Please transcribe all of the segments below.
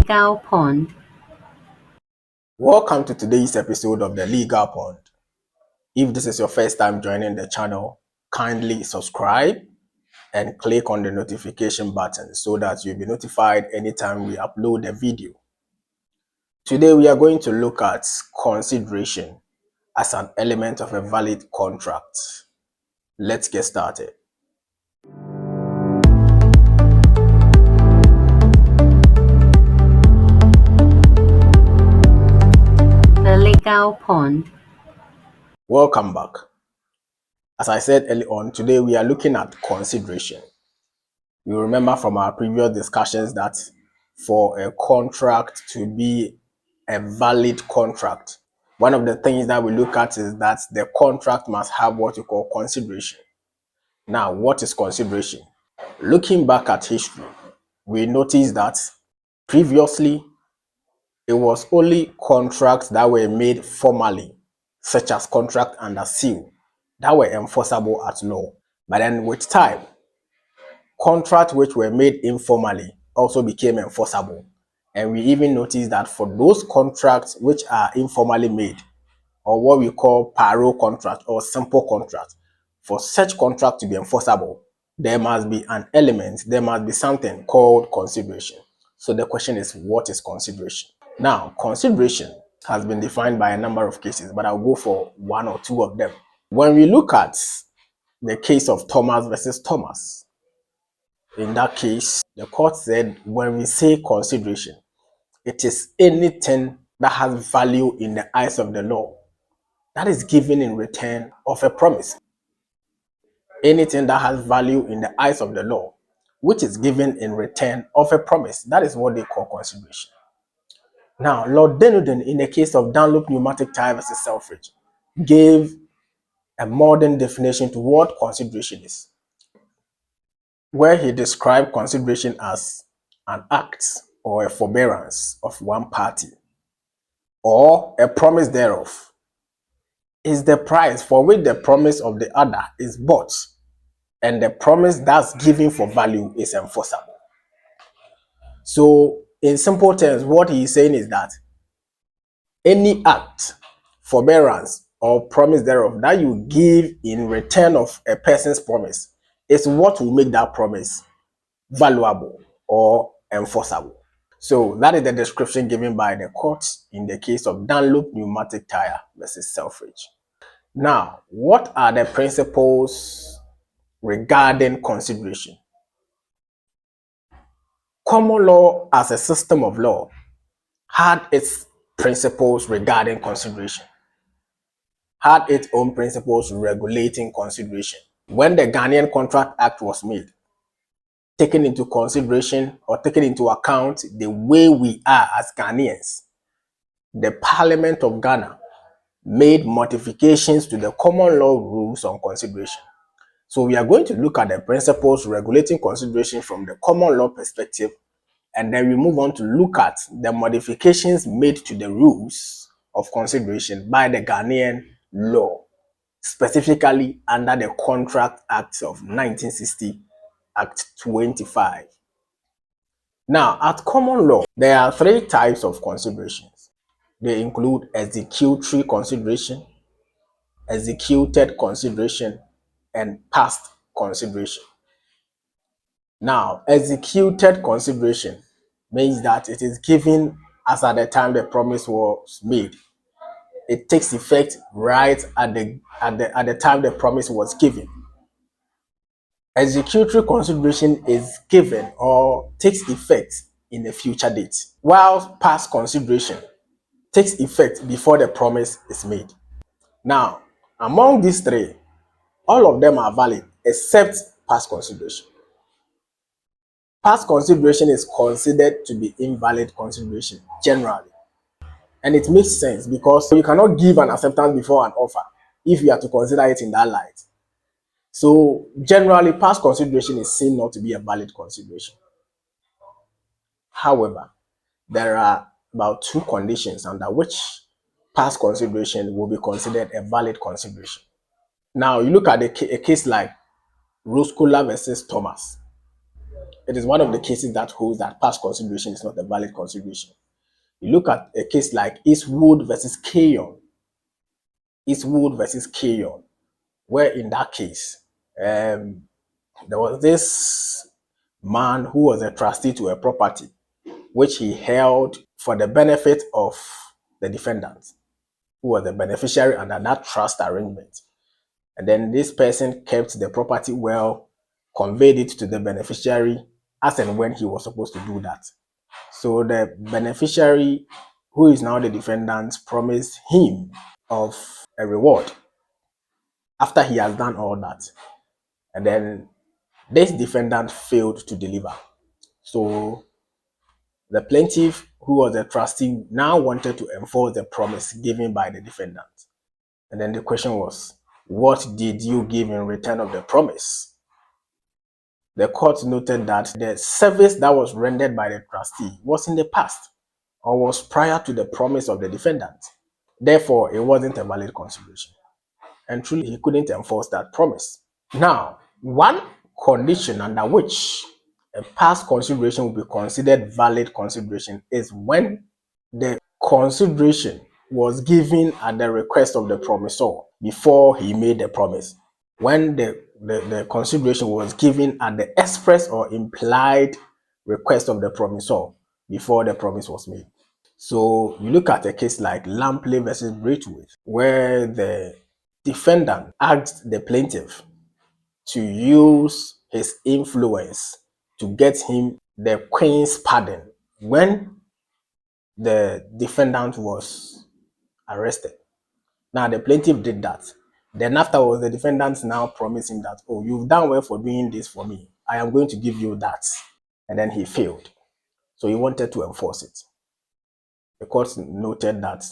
Legal Pond. Welcome to today's episode of the Legal Pond. If this is your first time joining the channel, kindly subscribe and click on the notification button so that you'll be notified anytime we upload a video. Today we are going to look at consideration as an element of a valid contract. Let's get started. The Legal Pond. Welcome back. As I said earlier on, today we are looking at consideration. You remember from our previous discussions that for a contract to be a valid contract, one of the things that we look at is that the contract must have what you call consideration. Now, what is consideration? Looking back at history, we notice that previously it was only contracts that were made formally, such as contract under seal, that were enforceable at law. But then with time, contracts which were made informally also became enforceable. And we even noticed that for those contracts which are informally made, or what we call paro contract or simple contract, for such contract to be enforceable, there must be an element, there must be something called consideration. So the question is, what is consideration? Now, consideration has been defined by a number of cases, but I'll go for one or two of them. When we look at the case of Thomas versus Thomas, in that case, the court said when we say consideration, it is anything that has value in the eyes of the law that is given in return of a promise. Anything that has value in the eyes of the law, which is given in return of a promise, that is what they call consideration. Now, Lord Denuden, in the case of Dunlop Pneumatic Tire versus Selfridge, gave a modern definition to what consideration is, where he described consideration as an act or a forbearance of one party, or a promise thereof, is the price for which the promise of the other is bought, and the promise that's given for value is enforceable. So, in simple terms, what he is saying is that any act, forbearance, or promise thereof that you give in return of a person's promise is what will make that promise valuable or enforceable. So that is the description given by the court in the case of Dunlop Pneumatic Tire versus Selfridge. Now, what are the principles regarding consideration? Common law as a system of law had its principles regarding consideration, had its own principles regulating consideration. When the Ghanaian Contract Act was made, taking into consideration or taking into account the way we are as Ghanaians, the Parliament of Ghana made modifications to the common law rules on consideration. So we are going to look at the principles regulating consideration from the common law perspective, and then we move on to look at the modifications made to the rules of consideration by the Ghanaian law, specifically under the Contract Act of 1960, Act 25. Now, at common law, there are three types of considerations. They include executory consideration, executed consideration, and past consideration. Now, executed consideration means that it is given as at the time the promise was made. It takes effect right at the time the promise was given. Executory consideration is given or takes effect in a future date, while past consideration takes effect before the promise is made. Now, among these three, all of them are valid except past consideration. Past consideration is considered to be invalid consideration generally. And it makes sense because you cannot give an acceptance before an offer if you are to consider it in that light. So generally, past consideration is seen not to be a valid consideration. However, there are about two conditions under which past consideration will be considered a valid consideration. Now, you look at a case like Roscola versus Thomas. it is one of the cases that holds that past consideration is not a valid consideration. You look at a case like Eastwood versus Keyon. Eastwood versus Keyon, where in that case, there was this man who was a trustee to a property which he held for the benefit of the defendant, who was the beneficiary under that trust arrangement. And then this person kept the property well, conveyed it to the beneficiary as and when he was supposed to do that. So the beneficiary, who is now the defendant, promised him of a reward after he has done all that. And then this defendant failed to deliver. So the plaintiff, who was a trustee, now wanted to enforce the promise given by the defendant. And then the question was, what did you give in return of the promise? The court noted that the service that was rendered by the trustee was in the past or was prior to the promise of the defendant. Therefore, it wasn't a valid consideration. And truly, he couldn't enforce that promise. Now, one condition under which a past consideration will be considered valid consideration is when the consideration was given at the request of the promisor before he made the promise. When the consideration was given at the express or implied request of the promisor before the promise was made. So you look at a case like Lampley versus Braithwaite, where the defendant asked the plaintiff to use his influence to get him the Queen's pardon when the defendant was arrested. Now the plaintiff did that. Then afterwards, the defendant now promised him that, oh, you've done well for doing this for me. I am going to give you that. And then he failed. So he wanted to enforce it. The court noted that,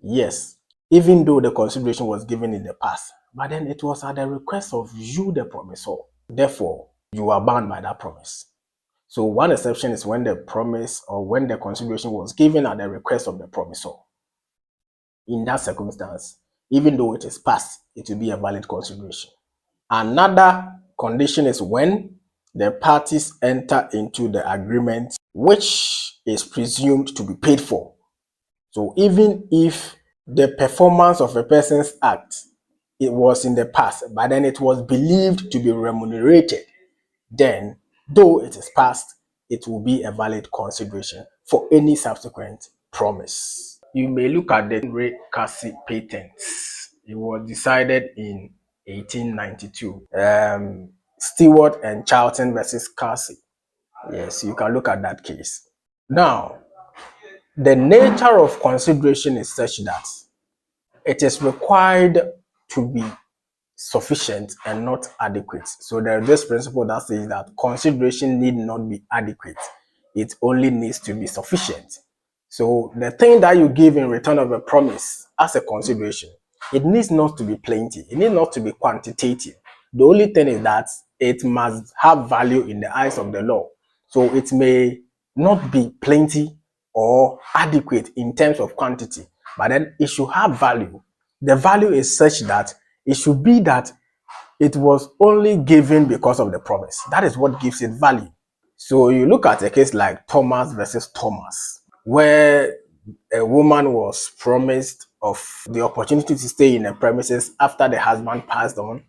yes, even though the consideration was given in the past, but then it was at the request of you, the promisor. Therefore, you are bound by that promise. So one exception is when the promise or when the consideration was given at the request of the promisor. In that circumstance, even though it is past, it will be a valid consideration. Another condition is when the parties enter into the agreement which is presumed to be paid for. So even if the performance of a person's act, it was in the past, but then it was believed to be remunerated, then though it is past, it will be a valid consideration for any subsequent promise. You may look at the Ray Cassie patent. It was decided in 1892. Stewart and Charlton versus Cassie. Yes, you can look at that case. Now, the nature of consideration is such that it is required to be sufficient and not adequate. So there is this principle that says that consideration need not be adequate. It only needs to be sufficient. So the thing that you give in return of a promise as a consideration, it needs not to be plenty. It needs not to be quantitative. The only thing is that it must have value in the eyes of the law. So it may not be plenty or adequate in terms of quantity, but then it should have value. The value is such that it should be that it was only given because of the promise. That is what gives it value. So you look at a case like Thomas versus Thomas, where a woman was promised of the opportunity to stay in the premises after the husband passed on,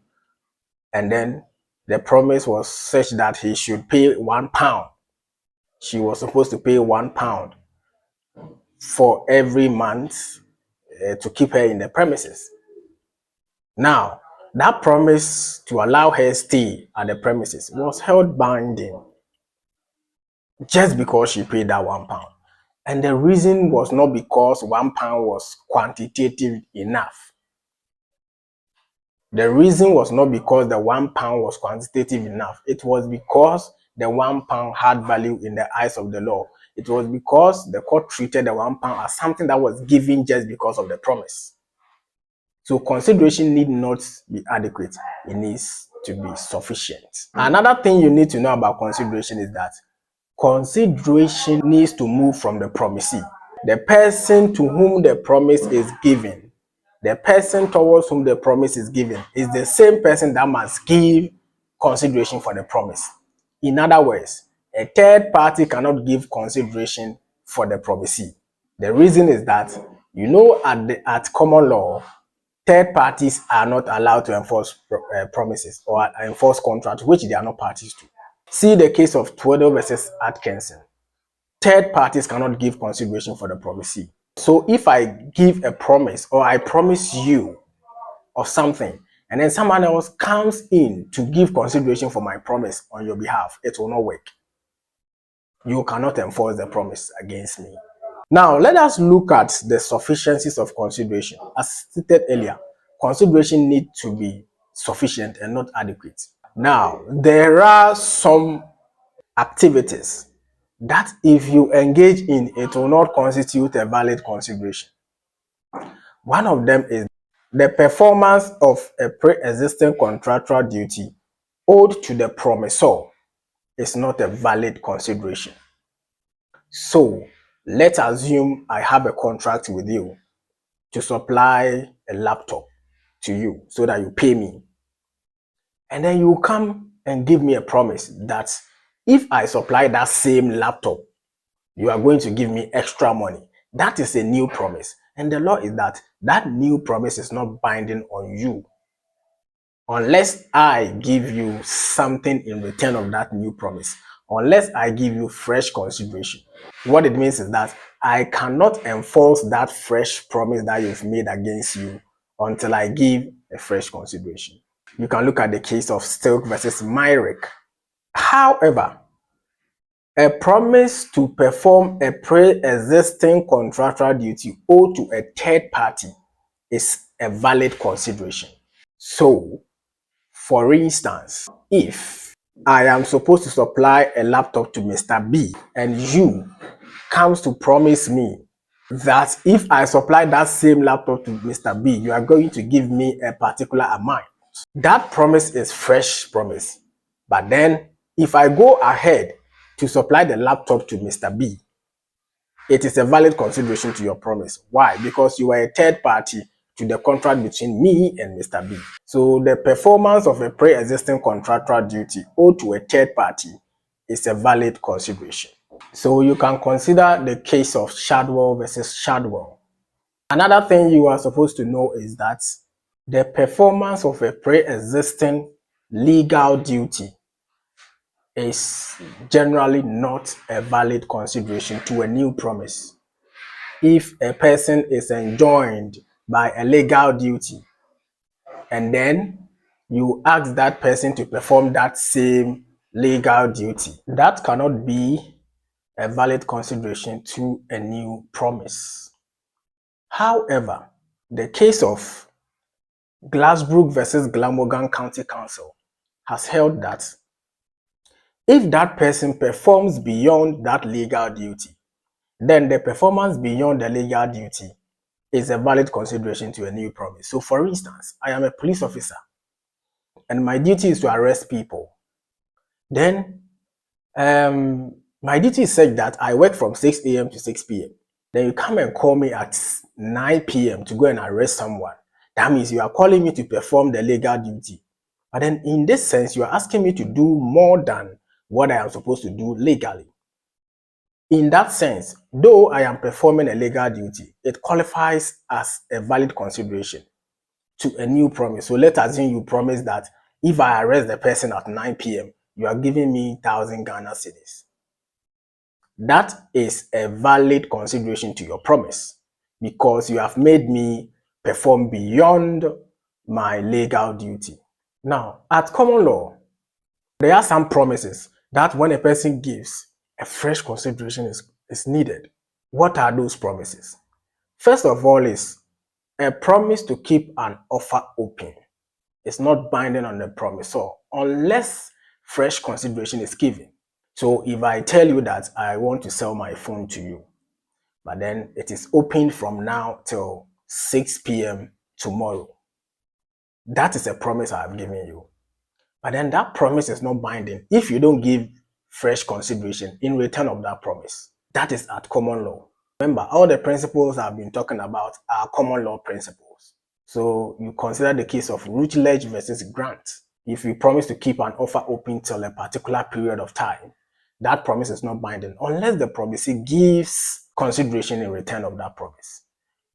and then the promise was such that he should pay £1. She was supposed to pay £1 for every month to keep her in the premises. Now, that promise to allow her stay at the premises was held binding just because she paid that £1. And the reason was not because £1 was quantitative enough. The reason was not because the £1 was quantitative enough. It was because the £1 had value in the eyes of the law. It was because the court treated the £1 as something that was given just because of the promise. So consideration need not be adequate. It needs to be sufficient. Another thing you need to know about consideration is that consideration needs to move from the promisee. The person to whom the promise is given, the person towards whom the promise is given, is the same person that must give consideration for the promise. In other words, a third party cannot give consideration for the promisee. The reason is that, at common law, third parties are not allowed to enforce promises or enforce contracts which they are not parties to. See the case of Tweddle versus Atkinson. Third parties cannot give consideration for the promisee. So if I give a promise or I promise you of something and then someone else comes in to give consideration for my promise on your behalf, it will not work. You cannot enforce the promise against me. Now, let us look at the sufficiencies of consideration. As stated earlier, consideration needs to be sufficient and not adequate. Now, there are some activities that if you engage in, it will not constitute a valid consideration. One of them is the performance of a pre-existing contractual duty owed to the promisor is not a valid consideration. So, let's assume I have a contract with you to supply a laptop to you so that you pay me. And then you come and give me a promise that if I supply that same laptop, you are going to give me extra money. That is a new promise. And the law is that that new promise is not binding on you unless I give you something in return of that new promise, unless I give you fresh consideration. What it means is that I cannot enforce that fresh promise that you've made against you until I give a fresh consideration. You can look at the case of Stilk versus Myrick. However, a promise to perform a pre-existing contractual duty owed to a third party is a valid consideration. So, for instance, if I am supposed to supply a laptop to Mr. B and you comes to promise me that if I supply that same laptop to Mr. B, you are going to give me a particular amount. That promise is fresh promise. But then if I go ahead to supply the laptop to Mr. B, it is a valid consideration to your promise. Why? Because you are a third party to the contract between me and Mr. B. So the performance of a pre-existing contractual duty owed to a third party is a valid consideration. So you can consider the case of Shadwell versus Shadwell. Another thing you are supposed to know is that the performance of a pre-existing legal duty is generally not a valid consideration to a new promise. If a person is enjoined by a legal duty and then you ask that person to perform that same legal duty, that cannot be a valid consideration to a new promise. However, the case of Glassbrook versus Glamorgan County Council has held that if that person performs beyond that legal duty, then the performance beyond the legal duty is a valid consideration to a new promise. So for instance, I am a police officer and my duty is to arrest people. Then my duty is such that I work from 6 a.m. to 6 p.m. Then you come and call me at 9 p.m. to go and arrest someone. That means you are calling me to perform the legal duty. But then in this sense, you are asking me to do more than what I am supposed to do legally. In that sense, though I am performing a legal duty, it qualifies as a valid consideration to a new promise. So let's assume you promise that if I arrest the person at 9 p.m., you are giving me 1,000 Ghana cedis. That is a valid consideration to your promise because you have made me perform beyond my legal duty. Now, at common law, there are some promises that when a person gives, a fresh consideration is needed. What are those promises? First of all is a promise to keep an offer open. It's not binding on the promisor unless fresh consideration is given. So if I tell you that I want to sell my phone to you, but then it is open from now till 6 p.m. tomorrow, that is a promise I have given you. But then that promise is not binding if you don't give fresh consideration in return of that promise. That is at common law. Remember, all the principles I've been talking about are common law principles. So you consider the case of Rutledge versus Grant. If you promise to keep an offer open till a particular period of time, that promise is not binding unless the promisee gives consideration in return of that promise.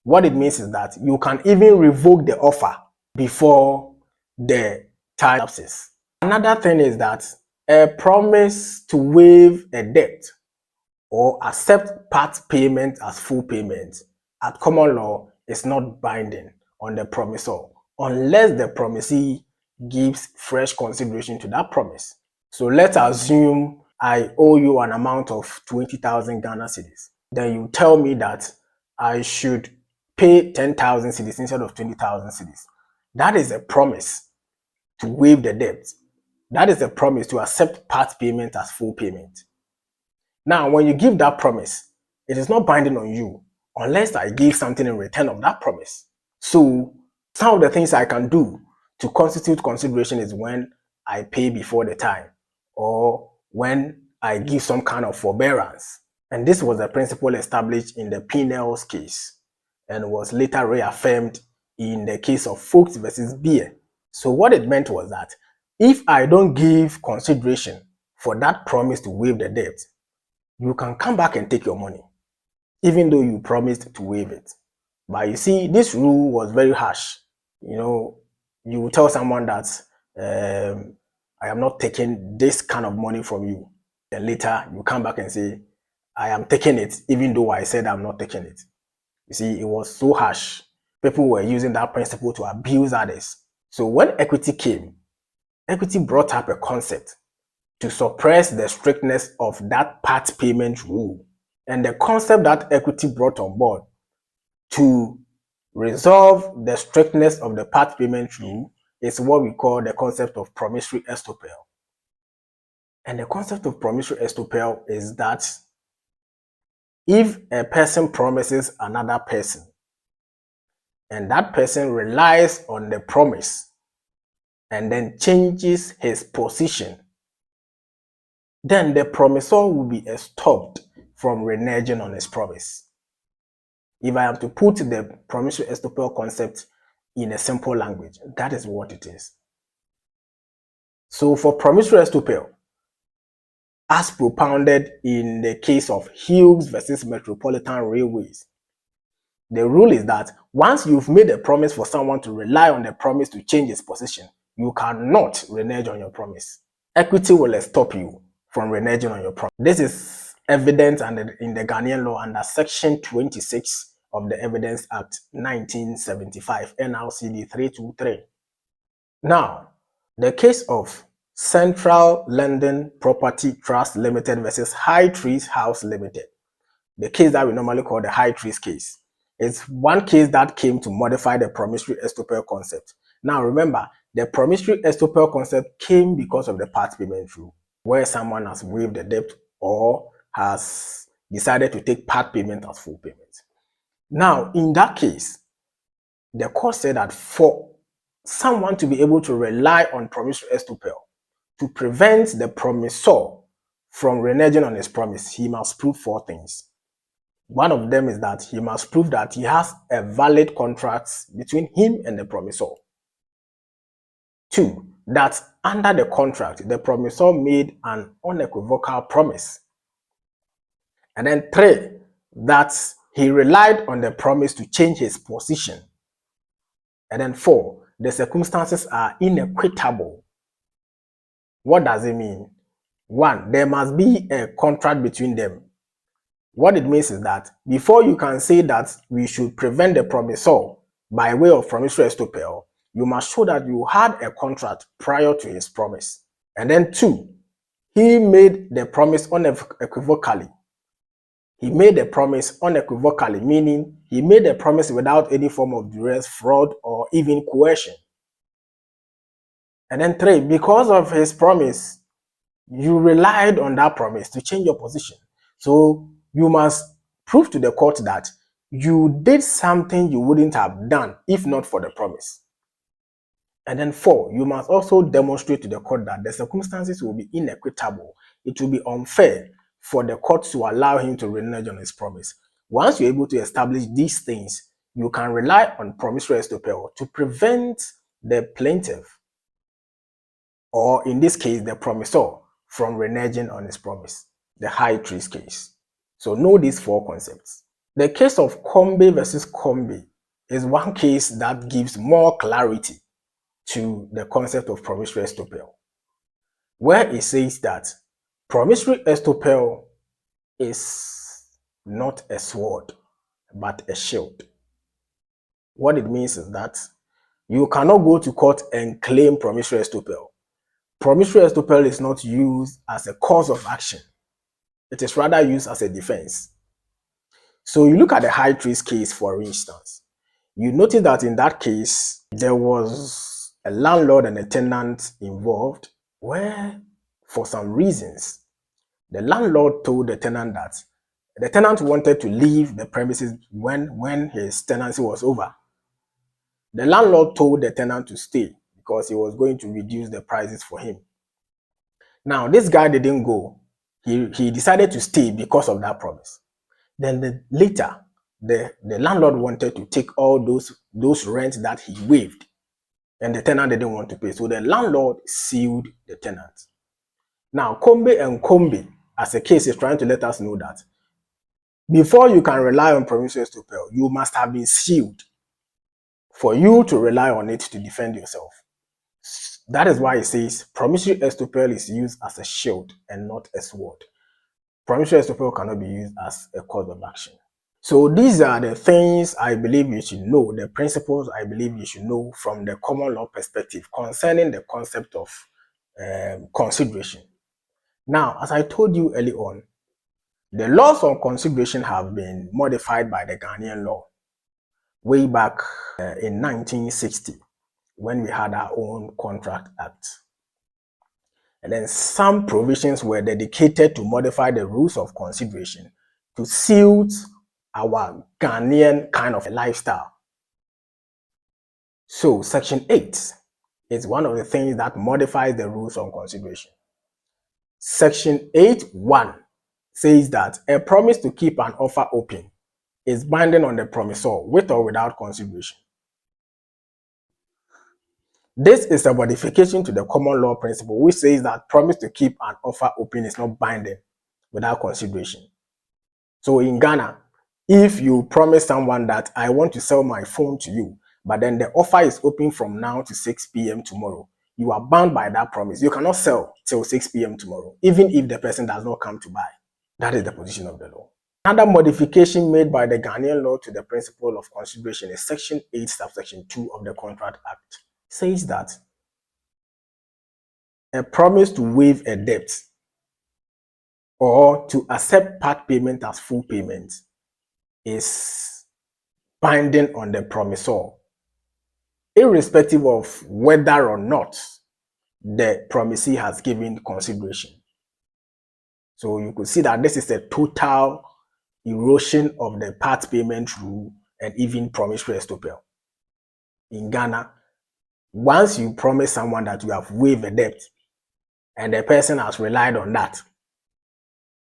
What it means is that you can even revoke the offer before the time lapses. Another thing is that a promise to waive a debt or accept part payment as full payment at common law is not binding on the promisor unless the promisee gives fresh consideration to that promise. So let's assume I owe you an amount of 20,000 Ghana cedis. Then you tell me that I should pay 10,000 cedis instead of 20,000 cedis. That is a promise to waive the debt. That is a promise to accept part payment as full payment. Now, when you give that promise, it is not binding on you unless I give something in return of that promise. So, some of the things I can do to constitute consideration is when I pay before the time or when I give some kind of forbearance. And this was a principle established in the Pinel's case and was later reaffirmed in the case of Folks versus Beer. So what it meant was that if I don't give consideration for that promise to waive the debt, you can come back and take your money, even though you promised to waive it. But you see, this rule was very harsh. You will tell someone that I am not taking this kind of money from you. And later you come back and say, I am taking it, even though I said I'm not taking it. You see, it was so harsh. People were using that principle to abuse others. So when equity came, equity brought up a concept to suppress the strictness of that part payment rule. And the concept that equity brought on board to resolve the strictness of the part payment rule is what we call the concept of promissory estoppel. And the concept of promissory estoppel is that if a person promises another person and that person relies on the promise and then changes his position, then the promisor will be stopped from reneging on his promise. If I am to put the promissory estoppel concept in a simple language, that is what it is. So for promissory estoppel, as propounded in the case of Hughes versus Metropolitan Railways, the rule is that once you've made a promise for someone to rely on the promise to change his position, you cannot renege on your promise. Equity will stop you from reneging on your promise. This is evident in the Ghanaian law under Section 26 of the Evidence Act 1975, NRCD 323. Now, the case of Central London Property Trust Limited versus High Trees House Limited, the case that we normally call the High Trees case, is one case that came to modify the promissory estoppel concept. Now remember, the promissory estoppel concept came because of the part payment rule, where someone has waived the debt or has decided to take part payment as full payment. Now, in that case, the court said that for someone to be able to rely on promissory estoppel to prevent the promisor from reneging on his promise, he must prove 4 things. One of them is that he must prove that he has a valid contract between him and the promisor. 2, that under the contract, the promisor made an unequivocal promise. And then 3, that he relied on the promise to change his position. And then 4, the circumstances are inequitable. What does it mean? 1, there must be a contract between them. What it means is that before you can say that we should prevent the promisor by way of promissory estoppel, you must show that you had a contract prior to his promise. And then 2, he made the promise unequivocally. He made the promise unequivocally, meaning he made the promise without any form of duress, fraud, or even coercion. And then 3, because of his promise, you relied on that promise to change your position. So you must prove to the court that you did something you wouldn't have done if not for the promise. And then 4, you must also demonstrate to the court that the circumstances will be inequitable. It will be unfair for the court to allow him to renege on his promise. Once you're able to establish these things, you can rely on promissory estoppel to prevent the plaintiff, or in this case, the promisor, from reneging on his promise. the high trees case. So know these four concepts. The case of Combe versus Combe is one case that gives more clarity to the concept of promissory estoppel, where it says that promissory estoppel is not a sword, but a shield. What it means is that you cannot go to court and claim promissory estoppel. Promissory estoppel is not used as a cause of action. It is rather used as a defense. So you look at the high trees case, for instance. You notice that in that case, there was a landlord and a tenant involved where, for some reasons, the landlord told the tenant that the tenant wanted to leave the premises when his tenancy was over. The landlord told the tenant to stay because he was going to reduce the prices for him. Now, this guy didn't go. He decided to stay because of that promise. Then later, the landlord wanted to take all those rents that he waived, and the tenant didn't want to pay. So the landlord sued the tenant. Now, Combe and Combe, as a case, is trying to let us know that before you can rely on promissory estoppel, you must have been sued for you to rely on it to defend yourself. That is why it says promissory estoppel is used as a shield and not a sword. Promissory estoppel cannot be used as a cause of action. So these are the things I believe you should know, the principles I believe you should know from the common law perspective concerning the concept of consideration. Now, as I told you early on, the laws on consideration have been modified by the Ghanaian law way back in 1960 when we had our own Contract Act. And then some provisions were dedicated to modify the rules of consideration to suit our Ghanaian kind of a lifestyle. So Section 8 is one of the things that modifies the rules on consideration. Section 8(1) says that a promise to keep an offer open is binding on the promisor with or without consideration. This is a modification to the common law principle which says that promise to keep an offer open is not binding without consideration. So in Ghana, if you promise someone that I want to sell my phone to you, but then the offer is open from now to 6 p.m. tomorrow, you are bound by that promise. You cannot sell till 6 p.m. tomorrow, even if the person does not come to buy. That is the position of the law. Another modification made by the Ghanaian law to the principle of consideration is Section 8, subsection 2 of the Contract Act. It says that a promise to waive a debt or to accept part payment as full payment is binding on the promisor, irrespective of whether or not the promisee has given consideration. So you could see that this is a total erosion of the part payment rule and even promissory estoppel. In Ghana, once you promise someone that you have waived a debt and the person has relied on that,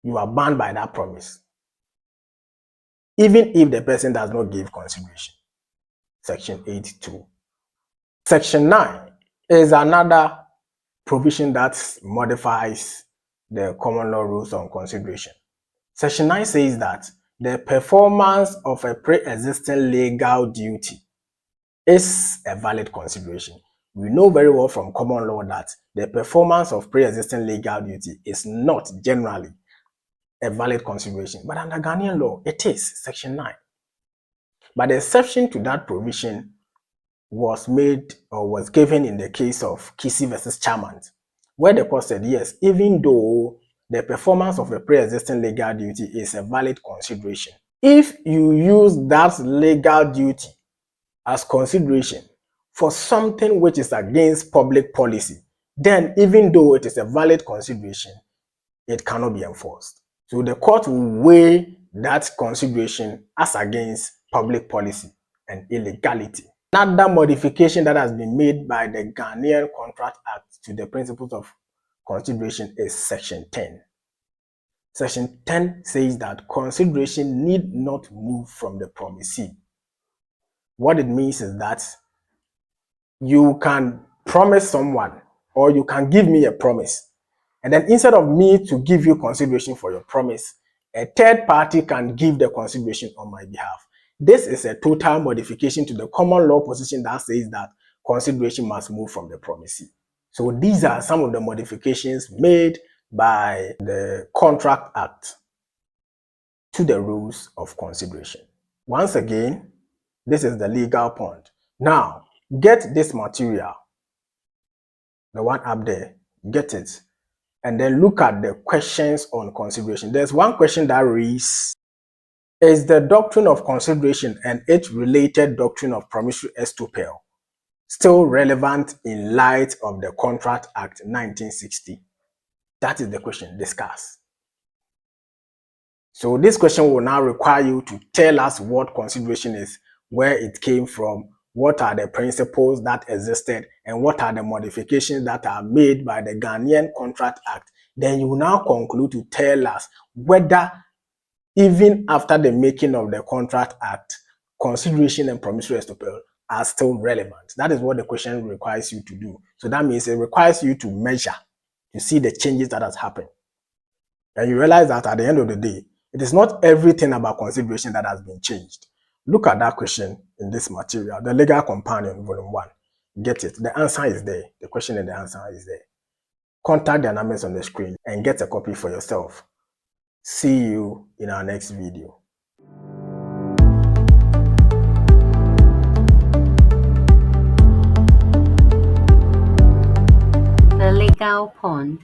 you are bound by that promise, even if the person does not give consideration. Section 8(2). Section 9 is another provision that modifies the common law rules on consideration. Section 9 says that the performance of a pre-existing legal duty is a valid consideration. We know very well from common law that the performance of pre-existing legal duty is not generally a valid consideration, but under Ghanaian law, it is, Section 9. But the exception to that provision was made or was given in the case of Kisi versus Charmant, where the court said, yes, even though the performance of a pre-existing legal duty is a valid consideration, if you use that legal duty as consideration for something which is against public policy, then even though it is a valid consideration, it cannot be enforced. So the court will weigh that consideration as against public policy and illegality. Another modification that has been made by the Ghanaian Contract Act to the principles of consideration is Section 10. Section 10 says that consideration need not move from the promisee. What it means is that you can promise someone, or you can give me a promise And then instead of me to give you consideration for your promise, a third party can give the consideration on my behalf. This is a total modification to the common law position that says that consideration must move from the promisee. So these are some of the modifications made by the Contract Act to the rules of consideration. Once again, this is the legal point. Now, get this material, the one up there, get it, and then look at the questions on consideration. There's one question that reads, is the doctrine of consideration and its related doctrine of promissory estoppel still relevant in light of the Contract Act 1960? That is the question. Discuss. So this question will now require you to tell us what consideration is, where it came from, what are the principles that existed, and what are the modifications that are made by the Ghanaian Contract Act. Then you will now conclude to tell us whether, even after the making of the Contract Act, consideration and promissory estoppel are still relevant. That is what the question requires you to do. So that means it requires you to measure, to see the changes that has happened. And you realize that at the end of the day, it is not everything about consideration that has been changed. Look at that question in this material, the Legal Companion, Volume 1. Get it. The answer is there. The question and the answer is there. Contact the numbers on the screen and get a copy for yourself. See you in our next video. The legal pond.